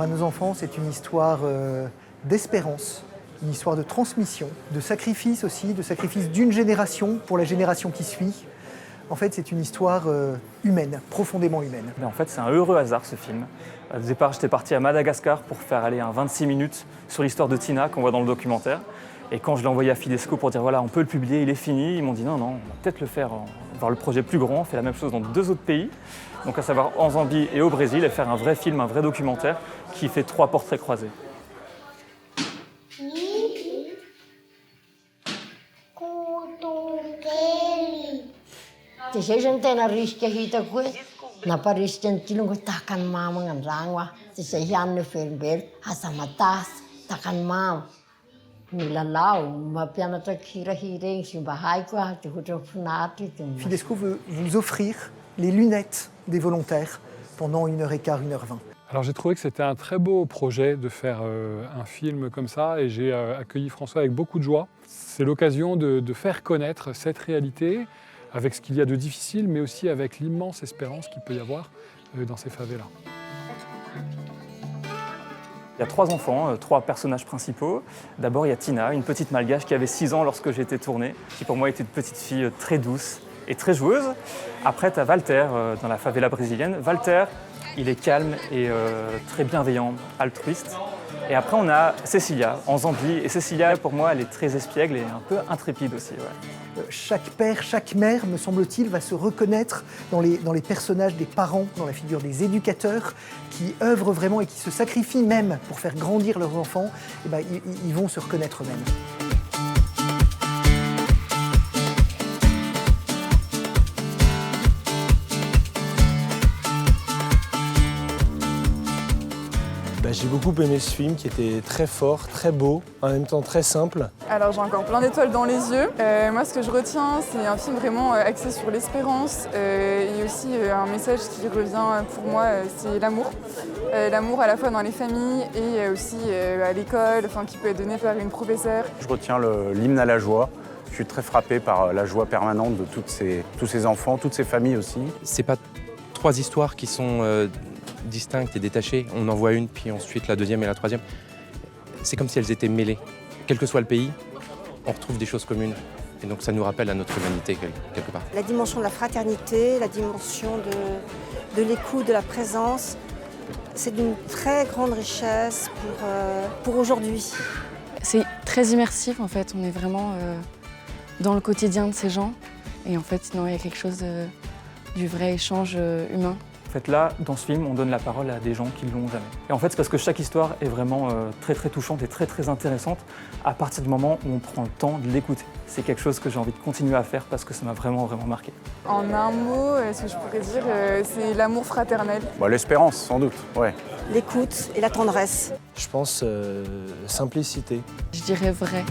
Alors à nos enfants, c'est une histoire d'espérance, une histoire de transmission, de sacrifice aussi, de sacrifice d'une génération pour la génération qui suit. En fait, c'est une histoire humaine, profondément humaine. Mais en fait, c'est un heureux hasard ce film. Au départ, j'étais parti à Madagascar pour faire aller un 26 minutes sur l'histoire de Tina qu'on voit dans le documentaire. Et quand je l'ai envoyé à Fidesco pour dire voilà, on peut le publier, il est fini, ils m'ont dit non, on va peut-être le faire, voir le projet plus grand, on fait la même chose dans 2 autres pays, donc à savoir en Zambie et au Brésil, et faire un vrai film, un vrai documentaire qui fait 3 portraits croisés. Zay zany tena risika hitako hoe namparisika ny tilongo tahakany mama an-dragno aho. Zay ihany ny velombelo, aza matasy, tahakany mama. Milalao, mampianatra hirahira eny sy mba haiko aho dia ohatran'ny finaritra ito. Fidesco veut vous offrir les lunettes des volontaires pendant 1h15, 1h20. Alors j'ai trouvé que c'était un très beau projet de faire un film comme ça et j'ai accueilli François avec beaucoup de joie. C'est l'occasion de faire connaître cette réalité avec ce qu'il y a de difficile, mais aussi avec l'immense espérance qu'il peut y avoir dans ces favelas. Il y a 3 enfants, 3 personnages principaux. D'abord, il y a Tina, une petite malgache qui avait 6 ans lorsque j'ai été tourné, qui pour moi était une petite fille très douce et très joueuse. Après, tu as Walter dans la favela brésilienne. Walter, il est calme et très bienveillant, altruiste. Et après, on a Cecilia en Zambie. Et Cecilia, pour moi, elle est très espiègle et un peu intrépide aussi. Ouais. Chaque père, chaque mère, me semble-t-il, va se reconnaître dans les personnages des parents, dans la figure des éducateurs qui œuvrent vraiment et qui se sacrifient même pour faire grandir leurs enfants. Et ben, ils vont se reconnaître eux-mêmes. J'ai beaucoup aimé ce film qui était très fort, très beau, en même temps très simple. Alors j'ai encore plein d'étoiles dans les yeux. Moi ce que je retiens, c'est un film vraiment axé sur l'espérance et aussi un message qui revient pour moi, c'est l'amour. L'amour à la fois dans les familles et aussi à l'école, qui peut être donné par une professeure. Je retiens l'hymne à la joie. Je suis très frappé par la joie permanente de tous ces enfants, toutes ces familles aussi. C'est pas 3 histoires qui sont distinctes et détachées. On en voit une, puis ensuite la deuxième et la troisième. C'est comme si elles étaient mêlées. Quel que soit le pays, on retrouve des choses communes. Et donc ça nous rappelle à notre humanité quelque part. La dimension de la fraternité, la dimension de l'écoute, de la présence, c'est d'une très grande richesse pour aujourd'hui. C'est très immersif en fait, on est vraiment dans le quotidien de ces gens. Et en fait, il y a quelque chose du vrai échange humain. En fait, là, dans ce film, on donne la parole à des gens qui ne l'ont jamais. Et en fait, c'est parce que chaque histoire est vraiment très touchante et très intéressante à partir du moment où on prend le temps de l'écouter. C'est quelque chose que j'ai envie de continuer à faire parce que ça m'a vraiment marqué. En un mot, ce que je pourrais dire, c'est l'amour fraternel. L'espérance, sans doute, ouais. L'écoute et la tendresse. Je pense simplicité. Je dirais vrai.